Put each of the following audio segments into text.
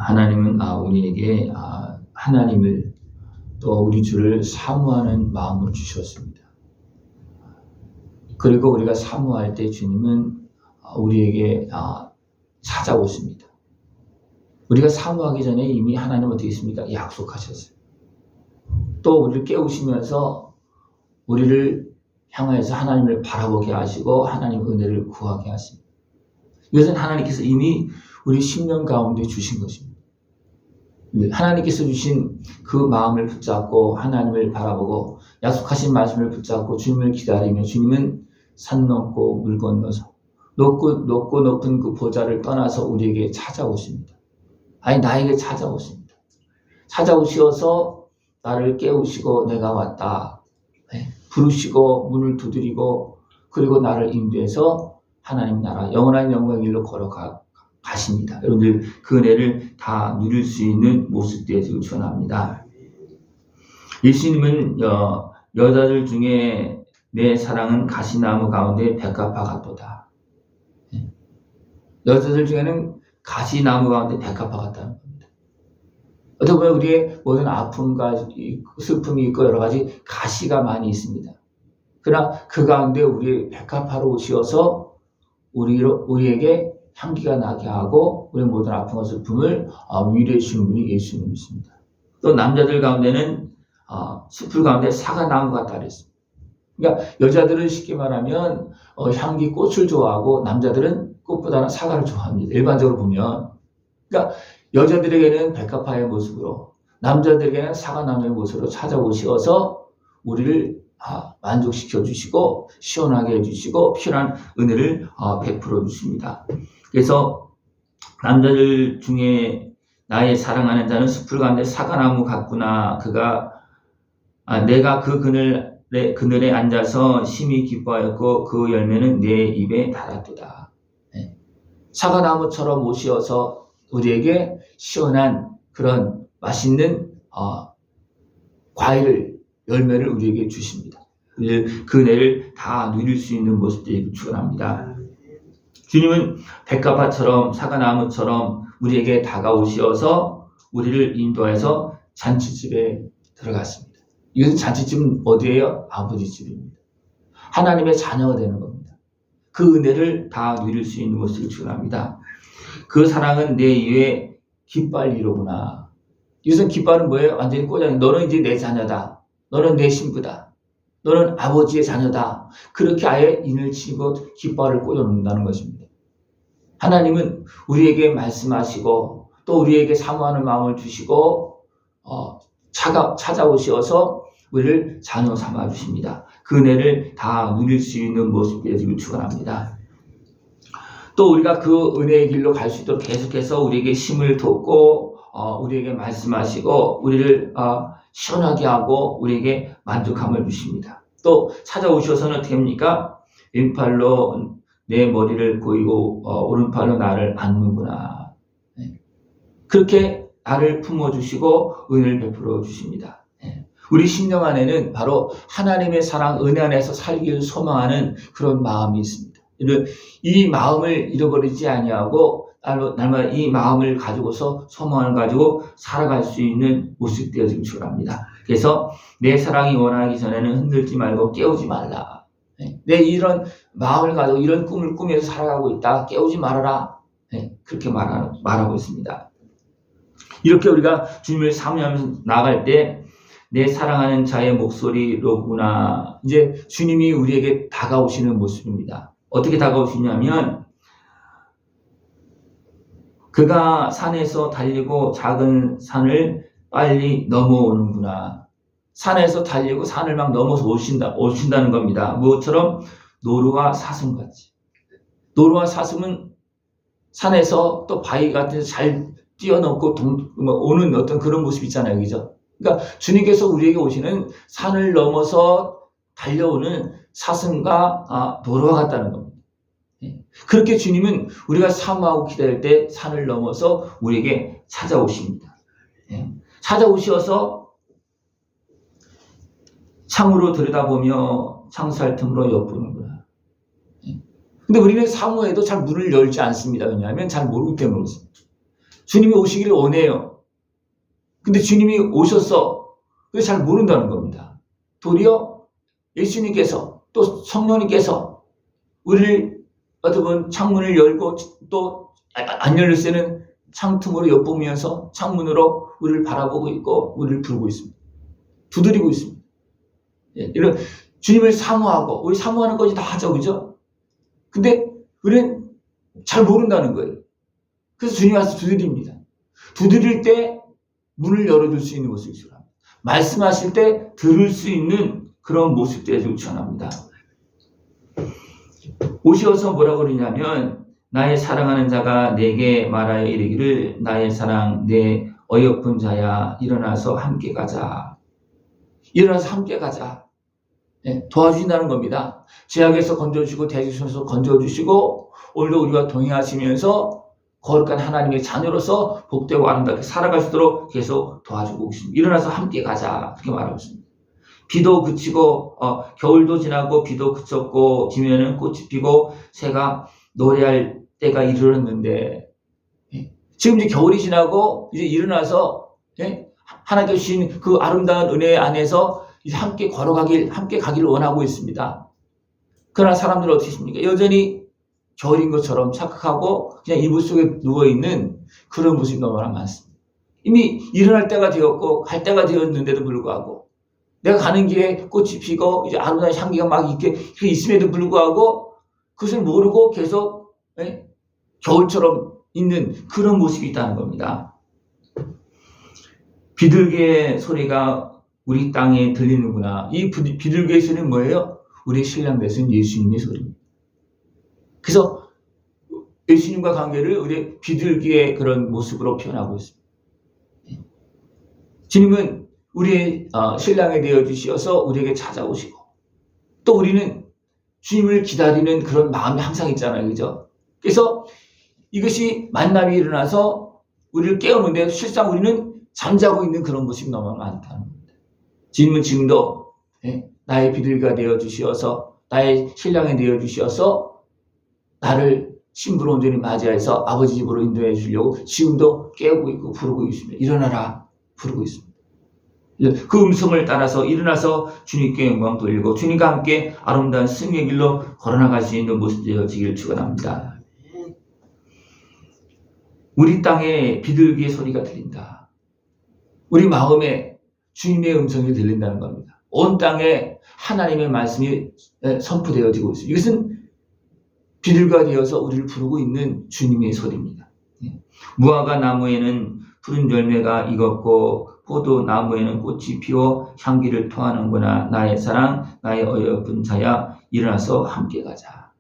하나님은 우리에게 하나님을 또 우리 주를 사모하는 마음을 주셨습니다. 그리고 우리가 사모할 때 주님은 우리에게 찾아오십니다. 우리가 사모하기 전에 이미 하나님은 어떻게 했습니까? 약속하셨어요. 또 우리를 깨우시면서 우리를 향하여서 하나님을 바라보게 하시고 하나님의 은혜를 구하게 하십니다. 이것은 하나님께서 이미 우리 심령 가운데 주신 것입니다. 하나님께서 주신 그 마음을 붙잡고 하나님을 바라보고 약속하신 말씀을 붙잡고 주님을 기다리며 주님은 산 넘고 물 건너서 높고 높은 그 보좌를 떠나서 우리에게 찾아오십니다. 나에게 찾아오십니다. 찾아오시어서 나를 깨우시고 내가 왔다. 부르시고 문을 두드리고 그리고 나를 인도해서 하나님 나라 영원한 영광의 길로 걸어가십니다. 여러분들 그 은혜를 다 누릴 수 있는 모습 되어지길 축원합니다. 예수님은 여자들 중에 내 사랑은 가시나무 가운데 백합화 같도다. 여자들 중에는 가시나무 가운데 백합화 같다는 겁니다. 어떻게 보면 우리의 모든 아픔과 슬픔이 있고 여러 가지 가시가 많이 있습니다. 그러나 그 가운데 우리의 백합화로 오시어서 우리에게 향기가 나게 하고 우리의 모든 아픔과 슬픔을 위로해 주시는 분이 예수님이십니다. 또 남자들 가운데는 숲을 가운데 사과나무 같다 그랬습니다. 그러니까 여자들은 쉽게 말하면 향기 꽃을 좋아하고 남자들은 꽃보다는 사과를 좋아합니다. 일반적으로 보면. 그러니까 여자들에게는 백합화의 모습으로 남자들에게는 사과나무의 모습으로 찾아오셔서 우리를 만족시켜 주시고 시원하게 해주시고 필요한 은혜를 베풀어 주십니다. 그래서 남자들 중에 나의 사랑하는 자는 숲을 가운데 사과나무 같구나. 내가 그 그늘에 앉아서 심히 기뻐하였고 그 열매는 내 입에 달았도다. 사과나무처럼 오시어서 우리에게 시원한 그런 맛있는 과일을 열매를 우리에게 주십니다. 그 은혜를 다 누릴 수 있는 모습들이 축원합니다. 주님은 백합화처럼 사과나무처럼 우리에게 다가오시어서 우리를 인도해서 잔치집에 들어갔습니다. 이것은 잔치집은 어디예요? 아버지 집입니다. 하나님의 자녀가 되는 겁니다. 그 은혜를 다 누릴 수 있는 것을 축원합니다. 그 사랑은 내 입에 깃발이로구나. 이것은 깃발은 뭐예요? 완전히 꽂아요. 너는 이제 내 자녀다. 너는 내 신부다. 너는 아버지의 자녀다. 그렇게 아예 인을 치고 깃발을 꽂아놓는다는 것입니다. 하나님은 우리에게 말씀하시고 또 우리에게 사모하는 마음을 주시고 찾아오셔서 우리를 자녀 삼아 주십니다. 그 은혜를 다 누릴 수 있는 모습이 되기를 축원합니다. 또 우리가 그 은혜의 길로 갈 수 있도록 계속해서 우리에게 힘을 돋고 우리에게 말씀하시고 우리를 시원하게 하고 우리에게 만족함을 주십니다. 또 찾아오셔서는 어떻게 합니까? 왼팔로 내 머리를 고이고 오른팔로 나를 안는구나. 그렇게 나를 품어주시고 은혜를 베풀어 주십니다. 우리 심령 안에는 바로 하나님의 사랑, 은혜 안에서 살기를 소망하는 그런 마음이 있습니다. 이 마음을 잃어버리지 아니하고 날마다 이 마음을 가지고서 소망을 가지고 살아갈 수 있는 모습 되어지길 축원합니다. 그래서 내 사랑이 원하기 전에는 흔들지 말고 깨우지 말라. 내 이런 마음을 가지고 이런 꿈을 꾸면서 살아가고 있다. 깨우지 말아라. 그렇게 말하고 있습니다. 이렇게 우리가 주님을 사모하면서 나아갈 때 내 사랑하는 자의 목소리로구나. 이제 주님이 우리에게 다가오시는 모습입니다. 어떻게 다가오시냐면 그가 산에서 달리고 작은 산을 빨리 넘어오는구나. 산에서 달리고 산을 막 넘어서 오신다는 겁니다. 무엇처럼? 노루와 사슴같이. 노루와 사슴은 산에서 또 바위 같은 데서 잘 뛰어넘고 오는 어떤 그런 모습 있잖아요. 그죠? 그러니까 주님께서 우리에게 오시는 산을 넘어서 달려오는 사슴과 노루와 같다는 겁니다. 그렇게 주님은 우리가 사모하고 기다릴 때 산을 넘어서 우리에게 찾아오십니다. 찾아오셔서 창으로 들여다보며 창살 틈으로 엿보는구나. 근데 우리는 사모해도 잘 문을 열지 않습니다. 왜냐하면 잘 모르기 때문에 그렇습니다. 주님이 오시기를 원해요. 근데 주님이 오셨어. 그래서 잘 모른다는 겁니다. 도리어 예수님께서 또 성령님께서 우리를 어떻게 보면 창문을 열고 또 안 열릴 때는 창틈으로 엿보면서 창문으로 우리를 바라보고 있고 우리를 부르고 있습니다. 두드리고 있습니다. 이런 주님을 사모하고 우리 사모하는 것이 다 하죠. 그죠? 근데 우리는 잘 모른다는 거예요. 그래서 주님이 와서 두드립니다. 두드릴 때 문을 열어줄 수 있는 모습이 필요합니다. 말씀하실 때 들을 수 있는 그런 모습들이 추천합니다. 오셔서 뭐라고 그러냐면 나의 사랑하는 자가 내게 말하여 이르기를 나의 사랑 내 어여쁜 자야 일어나서 함께 가자. 일어나서 함께 가자. 네, 도와주신다는 겁니다. 죄악에서 건져주시고 대적에서 건져주시고 오늘도 우리와 동행하시면서 거룩한 하나님의 자녀로서 복되고 아름답게 살아갈 수 있도록 계속 도와주고 계십니다. 일어나서 함께 가자. 그렇게 말하고 있습니다. 비도 그치고 겨울도 지나고 비도 그쳤고 지면은 꽃이 피고 새가 노래할 때가 이르렀는데 지금 이제 겨울이 지나고 이제 일어나서 하나님께서 주신 그 아름다운 은혜 안에서 이제 함께 걸어가길 함께 가기를 원하고 있습니다. 그러나 사람들은 어떻게 있습니까? 여전히 겨울인 것처럼 착각하고 그냥 이불 속에 누워있는 그런 모습이 너무나 많습니다. 이미 일어날 때가 되었고 갈 때가 되었는데도 불구하고 내가 가는 길에 꽃이 피고 이제 아름다운 향기가 막 이렇게 있음에도 불구하고 그것을 모르고 계속 겨울처럼 있는 그런 모습이 있다는 겁니다. 비둘기의 소리가 우리 땅에 들리는구나. 이 비둘기의 소리는 뭐예요? 우리 신랑 되신 예수님의 소리입니다. 그래서 예수님과 관계를 우리 비둘기의 그런 모습으로 표현하고 있습니다. 주님은 우리의 신랑이 되어주셔서 우리에게 찾아오시고 또 우리는 주님을 기다리는 그런 마음이 항상 있잖아요. 그죠? 그래서 이것이 만남이 일어나서 우리를 깨우는데 실상 우리는 잠자고 있는 그런 모습이 너무 많다는 겁니다. 주님은 지금도 나의 비둘기가 되어주시어서 나의 신랑이 되어주시어서 나를 신부로 온전히 맞이해서 아버지 집으로 인도해 주려고 지금도 깨우고 있고 부르고 있습니다. 일어나라 부르고 있습니다. 그 음성을 따라서 일어나서 주님께 영광 돌리고 주님과 함께 아름다운 승리의 길로 걸어나갈 수 있는 모습 되어지길 축원합니다. 우리 땅에 비둘기의 소리가 들린다. 우리 마음에 주님의 음성이 들린다는 겁니다. 온 땅에 하나님의 말씀이 선포되어지고 있습니다. 이것은 비둘기가 되어서 우리를 부르고 있는 주님의 소리입니다. 무화과 나무에는 푸른 열매가 익었고 포도나무에는 꽃이 피어 향기를 토하는구나. 나의 사랑 나의 어여쁜 자야 일어나서 함께 가자.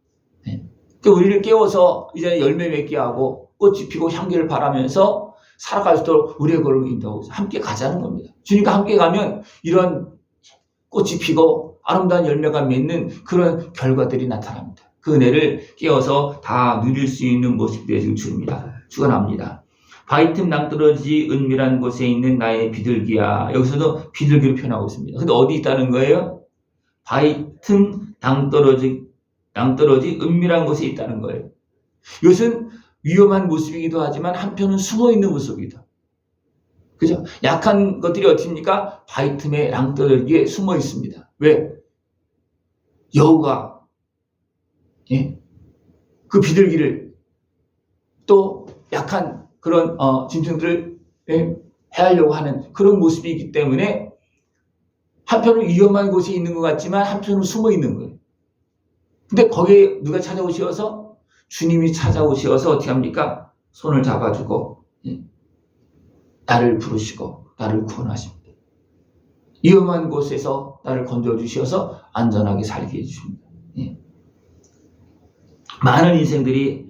그러니까 우리를 깨워서 이제 열매 맺게 하고 꽃이 피고 향기를 바라면서 살아갈 수 있도록 우리의 걸음을 인도하고 함께 가자는 겁니다. 주님과 함께 가면 이런 꽃이 피고 아름다운 열매가 맺는 그런 결과들이 나타납니다. 그 은혜를 깨워서 다 누릴 수 있는 모습이 되어지길 축원합니다. 바위 틈 낭떠러지 은밀한 곳에 있는 나의 비둘기야. 여기서도 비둘기를 표현하고 있습니다. 근데 어디 있다는 거예요? 바위 틈 낭떠러지 은밀한 곳에 있다는 거예요. 이것은 위험한 모습이기도 하지만 한편은 숨어있는 모습이다. 그죠? 약한 것들이 어떻습니까? 바위 틈에 낭떠러지에 숨어 있습니다. 왜? 여우가 그 비둘기를 또 약한 그런 짐승들을 해하려고 하는 그런 모습이 있기 때문에 한편은 위험한 곳에 있는 것 같지만 한편은 숨어 있는 거예요. 근데 거기에 누가 찾아오셔서 주님이 찾아오셔서 어떻게 합니까? 손을 잡아주고 나를 부르시고 나를 구원하십니다. 위험한 곳에서 나를 건져주셔서 안전하게 살게 해주십니다. 많은 인생들이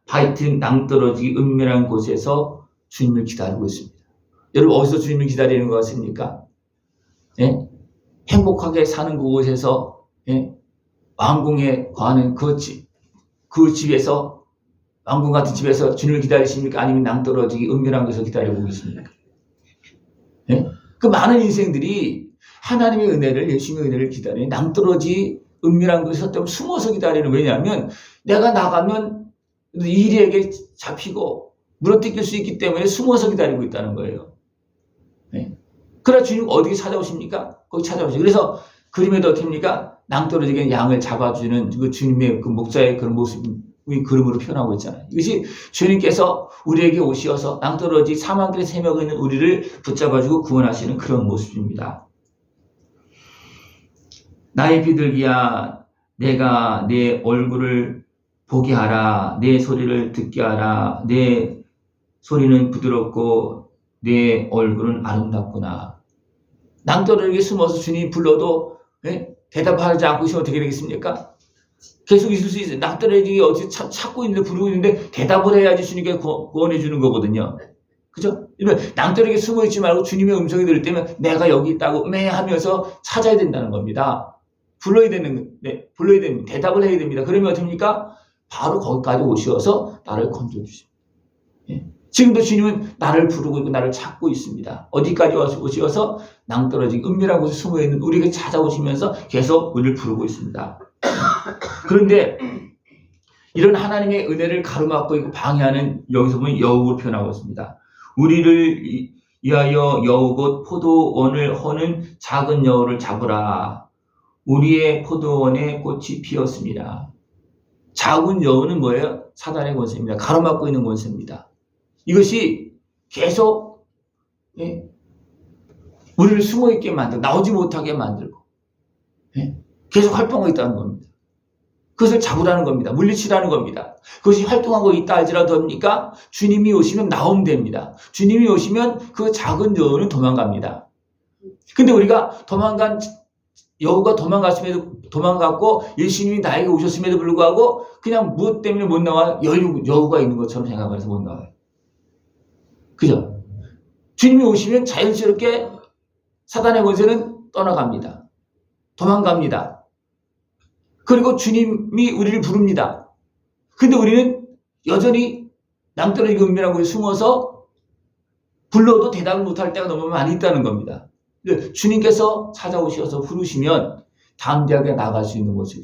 바위 틈 낭떠러지 은밀한 곳에서 주님을 기다리고 있습니다. 여러분 어디서 주님을 기다리는 것 같습니까? 행복하게 사는 그곳에서 왕궁에 거하는 그 집에서 왕궁 같은 집에서 주님을 기다리십니까? 아니면 낭떠러지 은밀한 곳에서 기다리고 계십니까? 그 많은 인생들이 하나님의 은혜를 예수님의 은혜를 기다리는 낭떠러지 은밀한 곳에서 때문에 숨어서 기다리는. 왜냐하면 내가 나가면 일에게 잡히고 물어뜯길 수 있기 때문에 숨어서 기다리고 있다는 거예요. 네. 그러나 주님 어디에 찾아오십니까? 거기 찾아오시죠. 그래서 그림에도 어떻게 합니까? 낭떠러지게 양을 잡아주는 그 주님의 그 목자의 그런 모습이 그림으로 표현하고 있잖아요. 이것이 주님께서 우리에게 오시어서 낭떠러지 사망길에 새매고 있는 우리를 붙잡아주고 구원하시는 그런 모습입니다. 나의 비둘기야, 내가 내 얼굴을 보게 하라. 내 소리를 듣게 하라. 내 소리는 부드럽고 내 얼굴은 아름답구나. 낭떠러지에 숨어서 주님이 불러도 대답하지 않고 있으면 어떻게 되겠습니까? 계속 있을 수 있어요. 낭떠러지에 어디 찾고 있는데 부르고 있는데 대답을 해야지 주님께 구원해 주는 거거든요. 그죠? 낭떠러지에 숨어 있지 말고 주님의 음성이 들을 때면 내가 여기 있다고 매 하면서 찾아야 된다는 겁니다. 불러야 되는, 대답을 해야 됩니다. 그러면 어떻습니까? 바로 거기까지 오셔서 나를 건져주십니다. 지금도 주님은 나를 부르고 있고 나를 찾고 있습니다. 어디까지 오셔서 낭떠러지 은밀한 곳에 숨어있는 우리에게 찾아오시면서 계속 우리를 부르고 있습니다. 그런데 이런 하나님의 은혜를 가로막고 있고 방해하는 여기서 보면 여우로 표현하고 있습니다. 우리를 위하여 여우 곧 포도원을 허는 작은 여우를 잡으라. 우리의 포도원에 꽃이 피었습니다. 작은 여우는 뭐예요? 사단의 권세입니다. 가로막고 있는 권세입니다. 이것이 계속 우리를 숨어있게 만들고 나오지 못하게 만들고 계속 활동하고 있다는 겁니다. 그것을 잡으라는 겁니다. 물리치라는 겁니다. 그것이 활동하고 있다 할지라도 합니까? 주님이 오시면 나오면 됩니다. 주님이 오시면 그 작은 여우는 도망갑니다. 근데 우리가 여우가 도망갔고 예수님이 나에게 오셨음에도 불구하고 그냥 무엇 때문에 못 나와요? 여우가 있는 것처럼 생각을 해서 못 나와요. 그죠? 주님이 오시면 자연스럽게 사단의 권세는 떠나갑니다. 도망갑니다. 그리고 주님이 우리를 부릅니다. 근데 우리는 여전히 낭떠러지 은밀한 곳에 숨어서 불러도 대답을 못할 때가 너무 많이 있다는 겁니다. 주님께서 찾아오셔서 부르시면 담대하게 나갈 수 있는 것을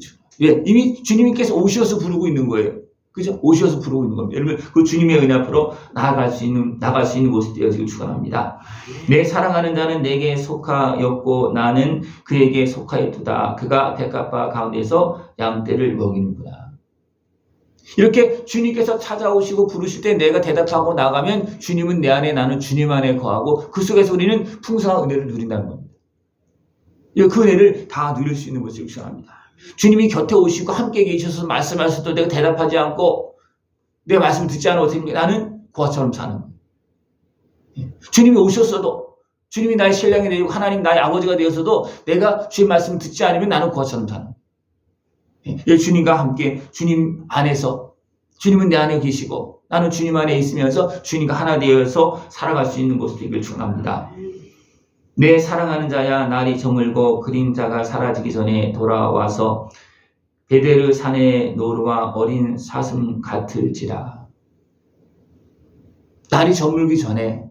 이미 주님께서 오셔서 부르고 있는 거예요. 그죠? 오셔서 부르고 있는 겁니다. 여러분, 그 주님의 은혜 앞으로 나갈 수 있는 모습 되어지길 축원합니다. 내 사랑하는 자는 내게 속하였고 나는 그에게 속하였도다. 그가 백합화 가운데서 양떼를 먹이는구나. 이렇게 주님께서 찾아오시고 부르실 때 내가 대답하고 나가면 주님은 내 안에, 나는 주님 안에 거하고 그 속에서 우리는 풍성한 은혜를 누린다는 겁니다. 그 은혜를 다 누릴 수 있는 것을 축원합니다. 주님이 곁에 오시고 함께 계셔서 말씀하셔도 내가 대답하지 않고 내 말씀 듣지 않으면 어떻게 됩니까? 나는 그것처럼 사는 거예요. 주님이 오셨어도 주님이 나의 신랑이 되고 하나님 나의 아버지가 되어서도 내가 주님 말씀 듣지 않으면 나는 그것처럼 사는 거예요. 주님과 함께 주님 안에서 주님은 내 안에 계시고 나는 주님 안에 있으면서 주님과 하나 되어서 살아갈 수 있는 모습 되기를 축원합니다. 내 사랑하는 자야 날이 저물고 그림자가 사라지기 전에 돌아와서 베데르 산의 노루와 어린 사슴 같을지라. 날이 저물기 전에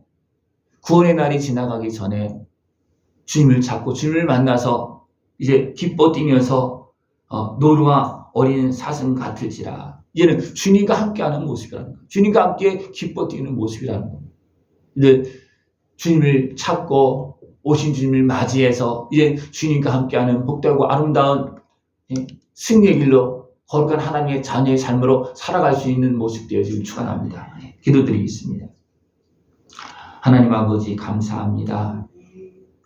구원의 날이 지나가기 전에 주님을 찾고 주님을 만나서 이제 기뻐 뛰면서 노루와 어린 사슴 같을지라. 이제는 주님과 함께하는 모습이라는 거예요. 주님과 함께 기뻐 뛰는 모습이라는 겁니다. 이제 주님을 찾고 오신 주님을 맞이해서 이제 주님과 함께하는 복되고 아름다운 승리의 길로 거룩한 하나님의 자녀의 삶으로 살아갈 수 있는 모습 되어지길 축원합니다. 기도드리겠습니다. 하나님 아버지 감사합니다.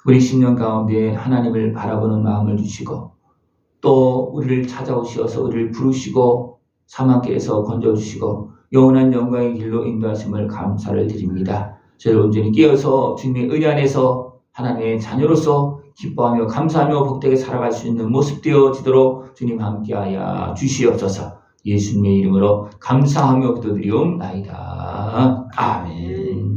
우리 10년 가운데 하나님을 바라보는 마음을 주시고 또 우리를 찾아오셔서 우리를 부르시고 사망길에서 건져주시고 영원한 영광의 길로 인도하심을 감사를 드립니다. 저를 온전히 깨어서 주님의 은혜 안에서 하나님의 자녀로서 기뻐하며 감사하며 복되게 살아갈 수 있는 모습 되어지도록 주님 함께하여 주시옵소서. 예수님의 이름으로 감사하며 기도드리옵나이다. 아멘.